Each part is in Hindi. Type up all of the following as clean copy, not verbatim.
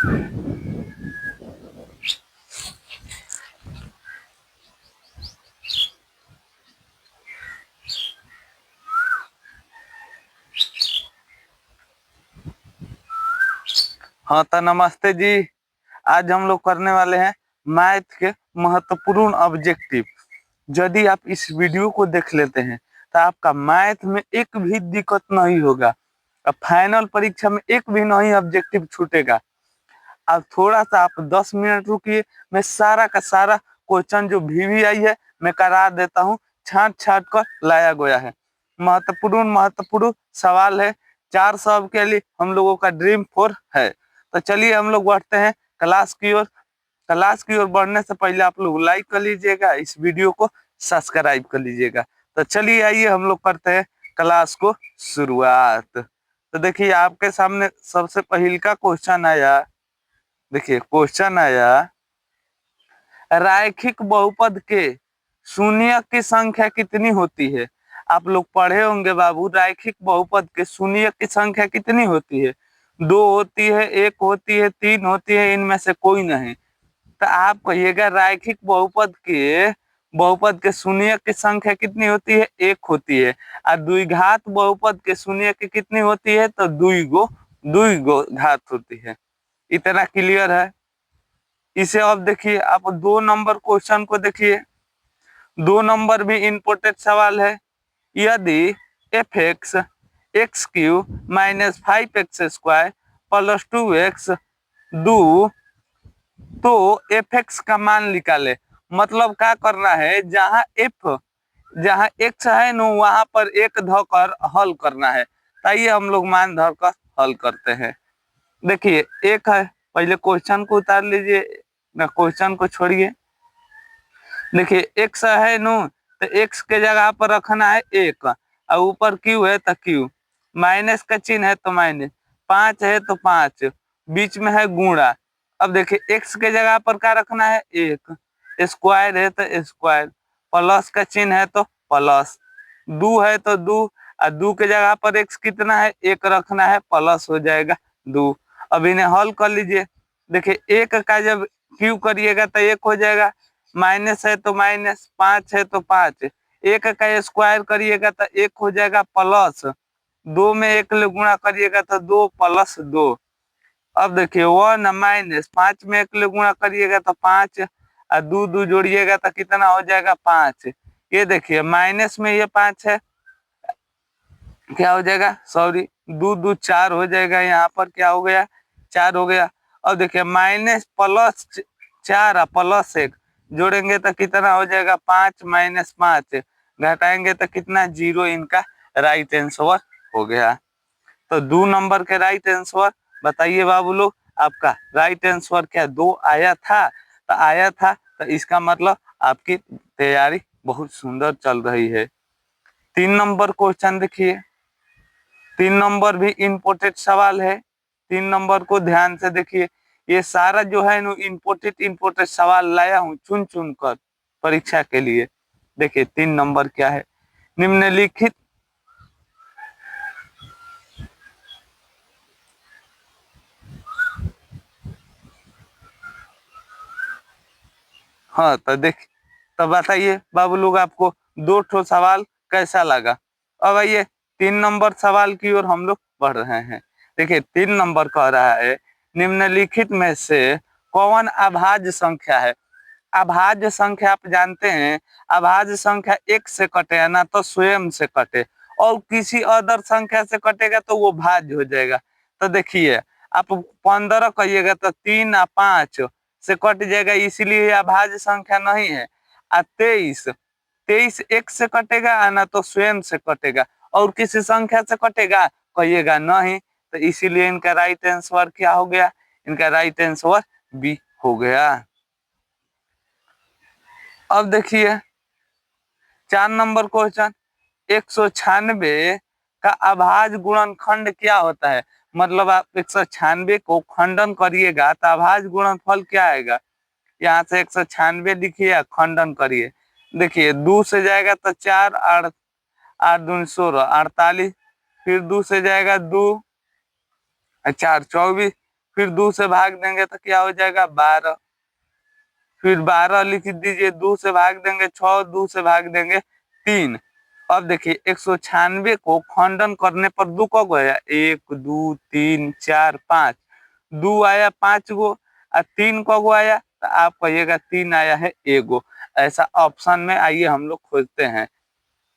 हाँ तो नमस्ते जी। आज हम लोग करने वाले हैं मैथ के महत्वपूर्ण ऑब्जेक्टिव। यदि आप इस वीडियो को देख लेते हैं तो आपका मैथ में एक भी दिक्कत नहीं होगा। अब फाइनल परीक्षा में एक भी नहीं ऑब्जेक्टिव छूटेगा। अब थोड़ा सा आप 10 मिनट रुकिए, मैं सारा का सारा क्वेश्चन जो VVI है मैं करा देता हूँ। छांट छांट कर लाया गया है। महत्वपूर्ण सवाल है। 400 के लिए हम लोगों का ड्रीम 4 है। तो चलिए हम लोग बढ़ते हैं क्लास की ओर। क्लास की ओर बढ़ने से पहले आप लोग लाइक कर लीजिएगा, इस वीडियो को सब्सक्राइब कर लीजिएगा। तो चलिए आइए हम लोग करते हैं क्लास को शुरुआत। तो देखिए आपके सामने सबसे पहले का क्वेश्चन आया। देखिए क्वेश्चन आया, रैखिक बहुपद के शून्य की संख्या कितनी होती है। आप लोग पढ़े होंगे बाबू, रैखिक बहुपद के शून्य की संख्या कितनी होती है। 2 होती है, 1 होती है, 3 होती है, इनमें से कोई नहीं। तो आप कहिएगा रैखिक बहुपद के शून्य की संख्या कितनी होती है, 1 होती है। और द्विघात बहुपद के शून्य की कितनी होती है, तो दुई गो घात होती है। इतना क्लियर है। इसे अब देखिए, आप 2 नंबर क्वेश्चन को देखिए। 2 नंबर भी इम्पोर्टेंट सवाल है। यदि F x Q minus 5x² plus 2x दो तो एफ एक्स का मान निकाले। मतलब क्या करना है, जहां एक्स है न वहां पर एक धकर हल करना है। ताइए हम लोग मान धरकर हल करते हैं। देखिए एक है, पहले क्वेश्चन को उतार लीजिए ना, क्वेश्चन को छोड़िए। देखिए एक्स है नो, तो एक्स के जगह पर रखना है 1 और ऊपर क्यू है तो क्यू, माइनस का चिन्ह है तो माइनस, 5 है तो 5, बीच में है गुणा। अब देखिए एक्स के जगह पर क्या रखना है 1, स्क्वायर है तो स्क्वायर, प्लस का चिन्ह है तो प्लस, दो है तो दो, और दो के जगह पर एक्स कितना है 1 रखना है, प्लस हो जाएगा 2। अब इन्हें हल कर लीजिए। देखिए एक का जब क्यू करिएगा तो 1 हो जाएगा, माइनस है तो माइनस, 5 है तो 5, 1 का स्क्वायर करिएगा तो 1 हो जाएगा प्लस, 2 में 1 ले गुणा करिएगा तो 2 प्लस 2। अब देखिए 1 माइनस 5 में 1 ले गुणा करिएगा तो 5, और 2 2 जोड़िएगा तो कितना हो जाएगा 5। ये देखिए माइनस में ये 5 है, क्या हो जाएगा, सॉरी 2 2 4 हो जाएगा। यहाँ पर क्या हो गया, 4 हो गया। अब देखिए माइनस प्लस 4 और प्लस 1 जोड़ेंगे तो कितना हो जाएगा, 5 माइनस 5, घटाएंगे तो कितना, 0। इनका राइट आंसर हो गया। तो 2 नंबर के राइट आंसर बताइए बाबू लोग, आपका राइट आंसर क्या 2 आया था। तो आया था तो इसका मतलब आपकी तैयारी बहुत सुंदर चल रही है। 3 नंबर क्वेश्चन देखिए। 3 नंबर भी इम्पोर्टेंट सवाल है। 3 नंबर को ध्यान से देखिए। ये सारा जो है ना इम्पोर्टेंट सवाल लाया हूँ चुन चुन कर परीक्षा के लिए। देखिए 3 नंबर क्या है, निम्नलिखित हाँ तो तो बताइए बाबू लोग आपको 2 ठो सवाल कैसा लगा। अब आइए 3 नंबर सवाल की ओर हम लोग बढ़ रहे हैं। देखिए 3 नंबर कह रहा है, निम्नलिखित में से कौन अभाज्य संख्या है। अभाज्य संख्या आप जानते हैं, अभाज्य संख्या 1 से कटे ना तो स्वयं से कटे, और किसी अदर संख्या से कटेगा तो वो भाज्य हो जाएगा। तो देखिए आप 15 कहिएगा तो 3 और 5 से कट जाएगा, इसीलिए अभाज्य संख्या नहीं है। और 23 1 से कटेगा ना तो स्वयं से कटेगा, और किसी संख्या से कटेगा कहिएगा नहीं। तो इसीलिए इनका राइट आंसर क्या हो गया, इनका राइट आंसर बी हो गया। अब देखिए 4 नंबर क्वेश्चन, 196 का अभाज्य गुणनखंड क्या होता है। मतलब आप 196 को खंडन करिएगा तो अभाज्य गुणनफल क्या आएगा। यहाँ से 196 लिखिए, खंडन करिए। देखिए 2 से जाएगा तो 4, 8 8 दूनी 16 48, फिर 2 से जाएगा 2 4 24, फिर 2 से भाग देंगे तो क्या हो जाएगा 12, फिर 12 लिख दीजिए, 2 से भाग देंगे 6, 2 से भाग देंगे 3। अब देखिए 196 को खंडन करने पर 2 कब आया, 1 2 3 4 5, 2 आया 5 गो और 3 कब आया, तो आप कहिएगा 3 आया है एगो। ऐसा ऑप्शन में आइए हम लोग खोजते हैं।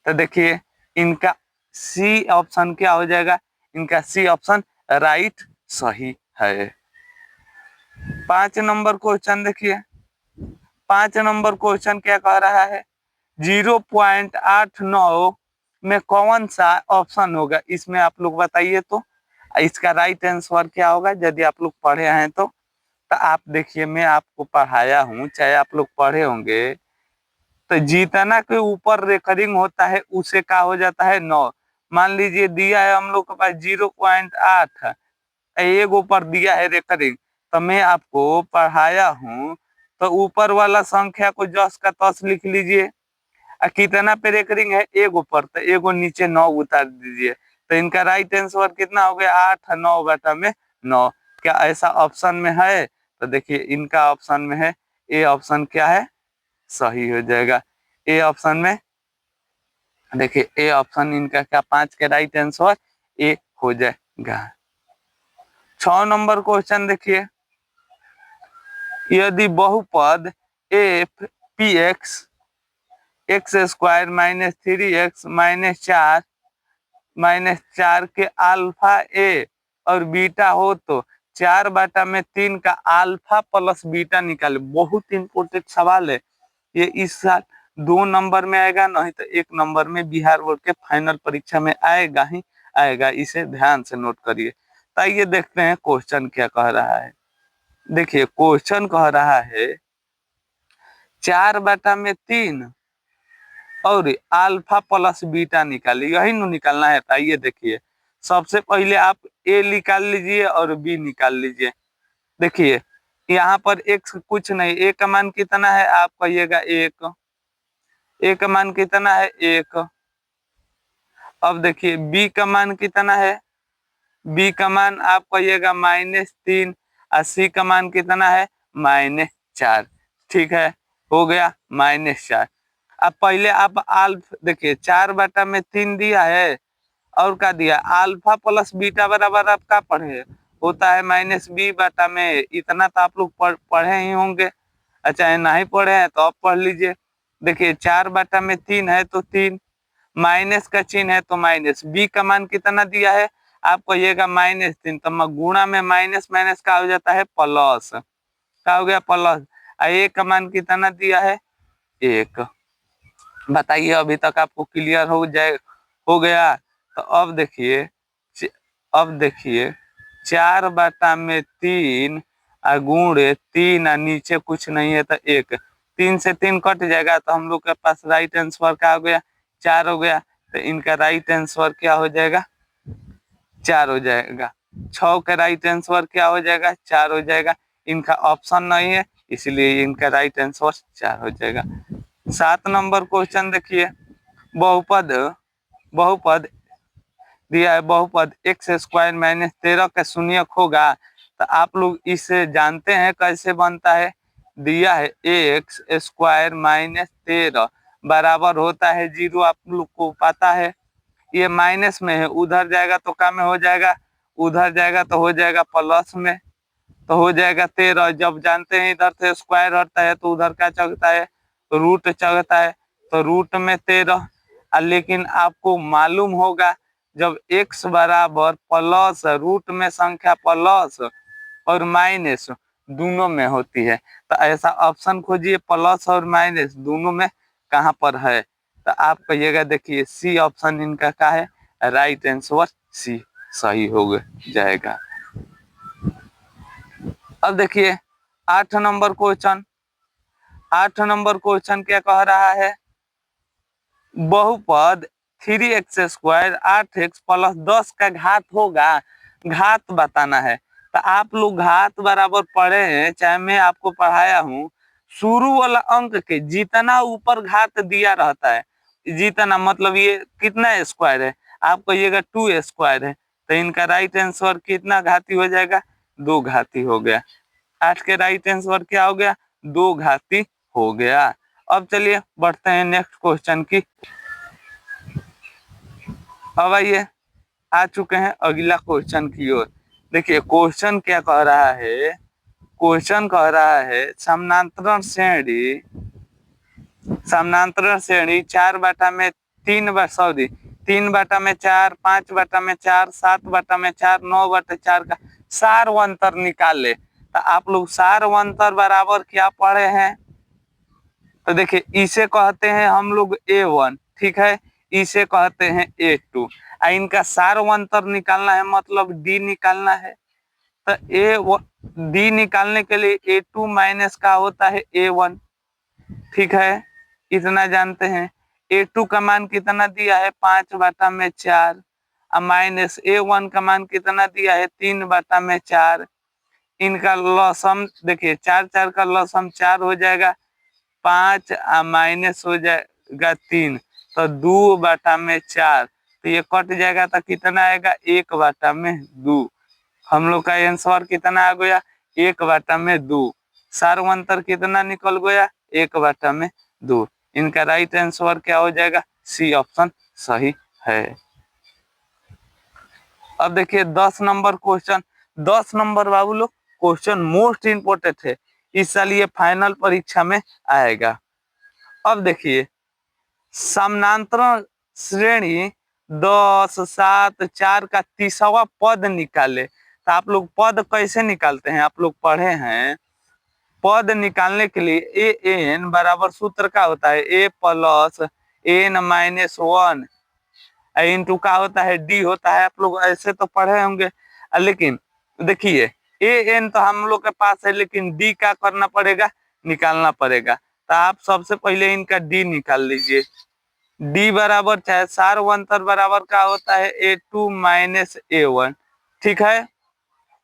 तो देखिए इनका सी ऑप्शन क्या हो जाएगा, इनका सी ऑप्शन राइट सही है। 5 नंबर क्वेश्चन देखिए, 5 नंबर क्वेश्चन क्या कह रहा है, 0.89 में कौन सा ऑप्शन होगा, इसमें आप लोग बताइए तो इसका राइट आंसर क्या होगा। यदि आप लोग पढ़े हैं तो आप देखिए, मैं आपको पढ़ाया हूँ, चाहे आप लोग पढ़े होंगे, तो जितना के ऊपर रेकरिंग होता है उसे क्या हो जाता है 9। मान लीजिए दिया है हम लोग के पास 0.8, एक ऊपर दिया है रेकरिंग, तो मैं आपको पढ़ाया हूँ, तो ऊपर वाला संख्या को 10 का 10 लिख लीजिए, कितना पे रेकरिंग है, एक ऊपर, तो एगो नीचे 9 उतार दीजिए। तो इनका राइट आंसर कितना हो गया, 8 9 बटा में 9। क्या ऐसा ऑप्शन में है, तो देखिए इनका ऑप्शन में है, ए ऑप्शन क्या है, सही हो जाएगा। ए ऑप्शन में देखिए, ए ऑप्शन इनका क्या 5 के राइट आंसर ए हो जाएगा। 6 नंबर क्वेश्चन देखिए, यदि बहुपद F P x square minus 3x minus 4 के अल्फा ए और बीटा हो तो 4/3 का अल्फा प्लस बीटा निकाले। बहुत इंपॉर्टेंट सवाल है ये, इस साल 2 नंबर में आएगा, नहीं तो 1 नंबर में बिहार बोर्ड के फाइनल परीक्षा में आएगा ही आएगा, इसे ध्यान से नोट करिए। तो आइए देखते हैं क्वेश्चन क्या कह रहा है। देखिए क्वेश्चन कह रहा है 4/3 और अल्फा प्लस बीटा निकालिए, यही नु निकालना है। आइए देखिए, सबसे पहले आप ए निकाल लीजिए और बी निकाल लीजिए। देखिए यहाँ पर एक्स कुछ नहीं, ए का मान कितना है, आप कहिएगा 1, ए का मान कितना है 1। अब देखिए बी का मान कितना है, बी का मान आप कहिएगा -3 और सी का मान कितना है -4। ठीक है, हो गया -4। अब पहले आप अल्फा देखिए, 4/3 दिया है और क्या दिया, अल्फा प्लस बीटा बराबर आप क्या पढ़े होता है -b/में। इतना तो आप लोग पढ़े ही होंगे, अच्छा नहीं पढ़े हैं तो आप पढ़ लीजिए। देखिए 4/3 है तो 3, माइनस का चिन्ह है तो माइनस, बी का मान कितना दिया है, आप कहिएगा -3, तो गुणा में माइनस माइनस का हो जाता है प्लस, क्या हो गया प्लस। ए का मान कितना दिया है 1। बताइए अभी तक आपको क्लियर हो गया। तो अब देखिए 4/3 गुणे 3 नीचे कुछ नहीं है तो 1, 3 से 3 कट जाएगा, तो हम लोग के पास राइट आंसर क्या हो गया 4 हो गया। तो इनका राइट आंसर क्या हो जाएगा 4 हो जाएगा। 6 का राइट आंसर क्या हो जाएगा 4 हो जाएगा। इनका ऑप्शन नहीं है इसलिए इनका राइट आंसर 4 हो जाएगा। 7 नंबर क्वेश्चन देखिए, बहुपद बहुपद दिया है, बहुपद x² -13 का शून्यक होगा। तो आप लोग इसे जानते हैं कैसे बनता है, दिया है x² -13 बराबर होता है 0, आप लोग को पता है। ये माइनस में है, उधर जाएगा तो क्या में हो जाएगा, उधर जाएगा तो हो जाएगा प्लस में, तो हो जाएगा 13। जब जानते हैं इधर से स्क्वायर हटता है तो उधर क्या चढ़ता है, रूट चढ़ता है, तो रूट में 13। लेकिन आपको मालूम होगा जब x बराबर प्लस रूट में संख्या प्लस और माइनस दोनों में होती है, तो ऐसा ऑप्शन खोजिए प्लस और माइनस दोनों में कहाँ पर है। तो आप कहिएगा, देखिए सी ऑप्शन इनका क्या है, राइट आंसर सी सही हो जाएगा। अब देखिए 8 नंबर क्वेश्चन, 8 नंबर क्वेश्चन क्या कह रहा है, बहुपद 3x² 8x + 10 का घात होगा, घात बताना है। तो आप लोग घात बराबर पढ़े हैं, चाहे मैं आपको पढ़ाया हूँ, शुरू वाला अंक के जितना ऊपर घात दिया रहता है, जितना मतलब ये कितना स्क्वायर है, आप कहिएगा 2 स्क्वायर है, तो इनका राइट आंसर कितना घाती हो जाएगा दो घाती हो गया। 8 के राइट आंसर क्या हो गया? दो घाती हो गया। अब चलिए बढ़ते हैं नेक्स्ट क्वेश्चन की। अब आइए आ चुके हैं अगला क्वेश्चन की ओर। देखिए क्वेश्चन क्या कह रहा है? क्वेश्चन कह रहा है समानांतर श्रेणी 4/में 3/4, 5/4, 7/4, 9/4 का सारवंतर निकाले। तो आप लोग सारवंतर बराबर क्या पढ़े हैं? तो देखिए इसे कहते हैं हम लोग A1, ठीक है, इसे कहते हैं A2। इनका सारवंतर निकालना है, मतलब D निकालना है। तो D निकालने के लिए A2 माइनस का होता है A1, ठीक है, इतना जानते हैं। A2 का मान कितना दिया है? 5/4, माइनस A1 का मान कितना दिया है? 3/4। इनका लसम देखिए 4 का लसम 4 हो जाएगा, 5 माइनस हो जाएगा 3, तो 2/4। तो ये कट जाएगा तो कितना आएगा? 1/2। हम लोग का आंसर कितना आ गया? 1/2। सारवंतर कितना निकल गया? 1/2। इनका राइट आंसर क्या हो जाएगा? सी ऑप्शन सही है। अब देखिए 10 नंबर क्वेश्चन। 10 नंबर बाबू लोग क्वेश्चन मोस्ट इंपोर्टेंट है, इस साल ये फाइनल परीक्षा में आएगा। अब देखिए समानांतर श्रेणी 10, 7, 4 का 30वां पद निकाले। तो आप लोग पद कैसे निकालते हैं? आप लोग पढ़े हैं। पद निकालने के लिए ए एन बराबर सूत्र का होता है ए प्लस एन माइनस 1 इंटू का होता है डी होता है। आप लोग ऐसे तो पढ़े होंगे, लेकिन देखिए ए एन तो हम लोग के पास है, लेकिन डी का करना पड़ेगा, निकालना पड़ेगा। तो आप सबसे पहले इनका डी निकाल लीजिए। डी बराबर चाहे सारवंतर बराबर का होता है A2 माइनस A1, ठीक है।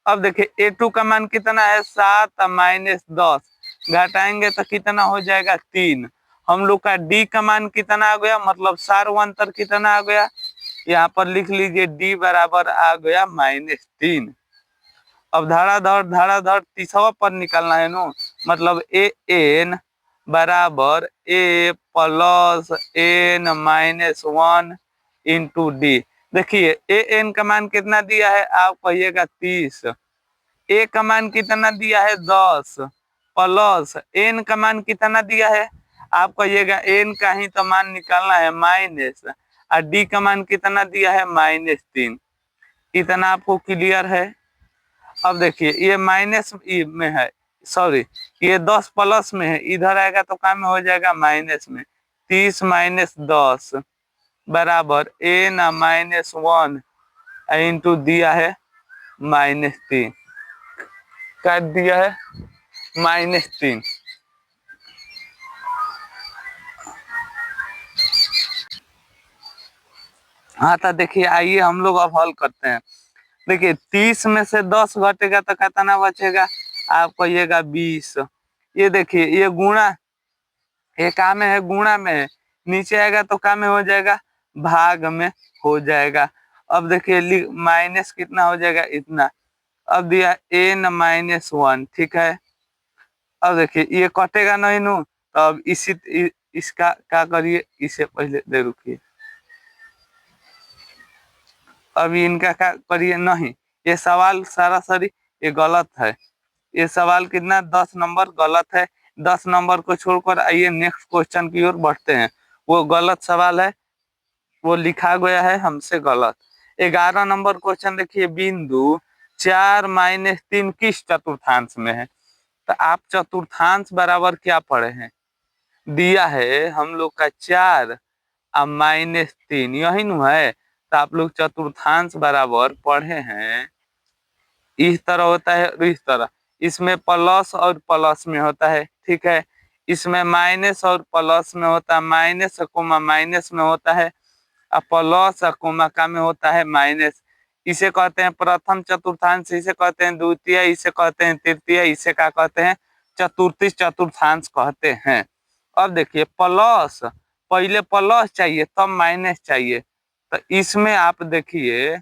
अब देखिए A2 का मान कितना है? 7 माइनस 10, घटाएंगे तो कितना हो जाएगा? 3। हम लोग का डी का मान कितना आ गया, मतलब सारवंतर कितना आ गया? यहाँ पर लिख लीजिए डी बराबर आ गया -3। अब धड़ाधड़ 30वां पद निकालना है नो, मतलब ए एन बराबर A plus N minus 1 into D. देखिए ए एन का मान कितना दिया है? आप कहिएगा 30। ए का मान कितना दिया है? 10 प्लस एन का मान कितना दिया है? आप कहिएगा एन का ही तो मान निकालना है माइनस, और डी का मान कितना दिया है? -3। इतना आपको क्लियर है? अब देखिए ये माइनस में है, सॉरी ये 10 प्लस में है, इधर आएगा तो काम में हो जाएगा माइनस में। 30 माइनस 10 बराबर एन माइनस 1 इंटू दिया है -3, काट दिया है -3। हाँ तो देखिए आइए हम लोग अब हल करते हैं। देखिए 30 में से 10 घटेगा तो कितना बचेगा? आप कहिएगा 20। ये देखिए ये गुणा, ये काम में है, गुणा में है, नीचे आएगा तो काम में हो जाएगा, भाग में हो जाएगा। अब देखिए माइनस कितना हो जाएगा? इतना। अब दिया एन माइनस 1, ठीक है। अब देखिए ये कटेगा नहीं नु, तो अब इसका क्या करिए, इसे पहले दे रुकिए। अभी इनका क्या करिए? नहीं, ये सवाल सरासरी ये गलत है। ये सवाल कितना? 10 नंबर गलत है। 10 नंबर को छोड़कर आइए नेक्स्ट क्वेश्चन की ओर बढ़ते हैं। वो गलत सवाल है, वो लिखा गया है हमसे गलत। 11 नंबर क्वेश्चन देखिए, बिंदु 4 माइनस 3 किस चतुर्थांश में है? तो आप चतुर्थांश बराबर क्या पढ़े हैं? दिया है हम लोग का 4 और -3, यही नु है। तो आप लोग चतुर्थांश बराबर पढ़े हैं, इस तरह होता है और इस तरह, इसमें प्लस और प्लस में होता है, ठीक है। इसमें माइनस और प्लस में होता है, माइनस कोमा माइनस में होता है, और प्लस कोमा का में होता है माइनस। इसे कहते हैं प्रथम चतुर्थांश, इसे कहते हैं द्वितीय, इसे कहते हैं तृतीय, इसे क्या कहते हैं? चतुर्थी चतुर्थांश कहते हैं। अब देखिए प्लस, पहले प्लस चाहिए तब माइनस चाहिए। तो इसमें आप देखिए,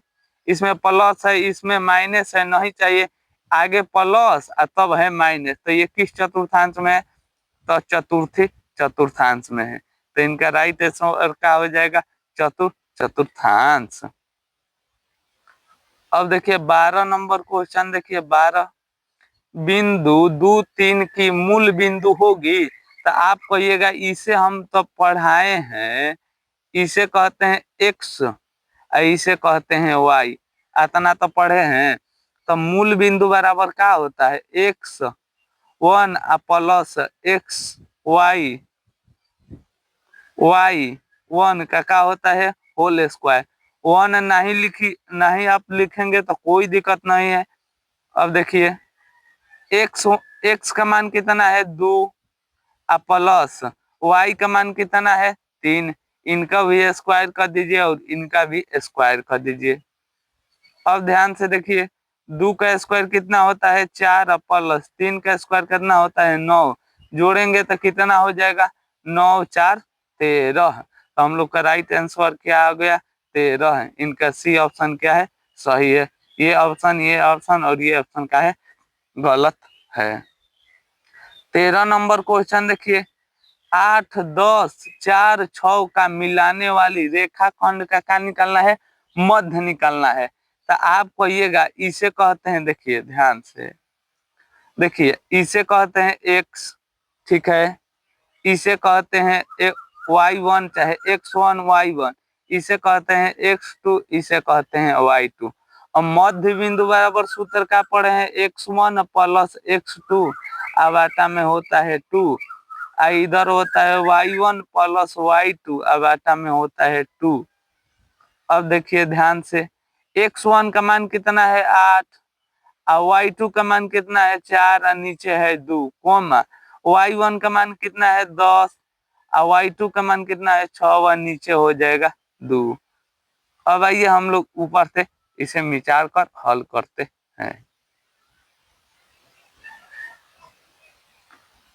इसमें प्लस है, इसमें माइनस है, नहीं चाहिए, आगे प्लस और तब है माइनस, तो ये किस चतुर्थांश में है? तो चतुर्थी चतुर्थांश में है। तो इनका राइट आंसर क्या हो जाएगा? चतुर्थांश। अब देखिए 12 नंबर क्वेश्चन देखिए 12, बिंदु 2 3 की मूल बिंदु होगी, तो आप कहिएगा इसे हम तो पढ़ाए हैं, इसे कहते हैं एक्स और इसे कहते हैं वाई, इतना तो पढ़े हैं। तो मूल बिंदु बराबर क्या होता है? X one plus x y, y one का क्या होता है? Whole square. वन नहीं आप लिखेंगे तो कोई दिक्कत नहीं है। अब देखिए एक्स एक्स का मान कितना है? 2 प्लस वाई का मान कितना है? 3। इनका भी स्क्वायर कर दीजिए और इनका भी स्क्वायर कर दीजिए। अब ध्यान से देखिए 2 का स्क्वायर कितना होता है? 4 प्लस 3 का स्क्वायर कितना होता है? 9। जोड़ेंगे तो कितना हो जाएगा? 9 4 13। तो हम लोग का राइट आंसर क्या आ गया? 13। इनका सी ऑप्शन क्या है? सही है। ये ऑप्शन और ये ऑप्शन क्या है? गलत है। 13 नंबर क्वेश्चन देखिए 8 10 4 6 का मिलाने वाली रेखाखंड का क्या निकालना है? मध्य निकालना है। तो आप कहिएगा इसे कहते हैं, देखिए ध्यान से देखिए, इसे कहते हैं एक्स, ठीक है। इसे कहते हैं y1 चाहे x1 y1, इसे कहते हैं x2, इसे कहते हैं y2। और मध्य बिंदु बराबर सूत्र क्या पढ़े हैं? x1 प्लस x2 अब आटा में होता है 2, इधर होता है y1 प्लस y2 अब आटा में होता है 2। अब देखिए ध्यान से x1 का मान कितना है? 8 और y2 का मान कितना है? 4 और नीचे है 2 कोमा, y1 का मान कितना है? 10 और y2 का मान कितना है? 6 और नीचे हो जाएगा 2। अब आइए हम लोग ऊपर से इसे विचार कर हल करते हैं।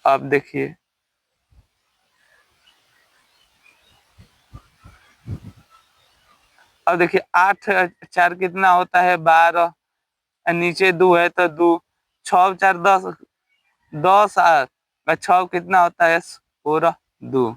अब देखिए अब देखिए 8 4 कितना होता है? 12, नीचे 2 है तो 2, 6 4 10, 10 और 6 कितना होता है? 16 2।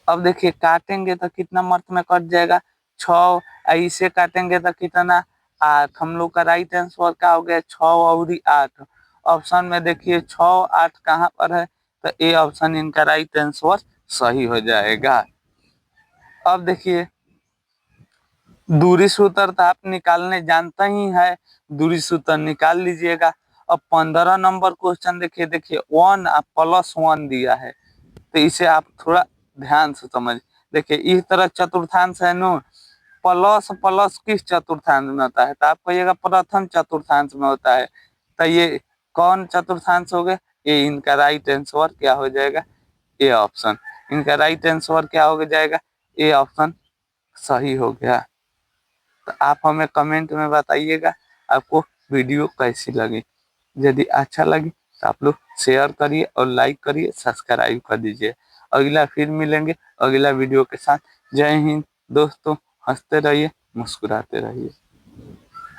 अब देखिए काटेंगे तो कितना मर्थ में कट जाएगा? 6। इसे काटेंगे तो कितना? 8। हम लोग का राइट आंसर क्या हो गया? 6 और 8। ऑप्शन में देखिए 6 8 कहाँ पर है? तो ए ऑप्शन इनका राइट आंसर सही हो जाएगा। अब देखिए दूरी सूत्र तो आप निकालने जानते ही है, दूरी सूत्र निकाल लीजिएगा। अब 15 नंबर क्वेश्चन देखिए 1 प्लस 1 दिया है, तो इसे आप थोड़ा ध्यान से समझ। देखिए इस तरह चतुर्थांश है नो, प्लस प्लस किस चतुर्थांश में होता है? तो आप कहिएगा प्रथम चतुर्थांश में होता है। तो ये कौन चतुर्थांश हो गए? ये इनका राइट आंसर क्या हो जाएगा? A option. इनका राइट आंसर क्या हो जाएगा? ए ऑप्शन सही हो गया। तो आप हमें कमेंट में बताइएगा आपको वीडियो कैसी लगी। यदि अच्छा लगी तो आप लोग शेयर करिए और लाइक करिए, सब्सक्राइब कर दीजिए। अगला फिर मिलेंगे अगला वीडियो के साथ। जय हिंद दोस्तों, हंसते रहिए, मुस्कुराते रहिए।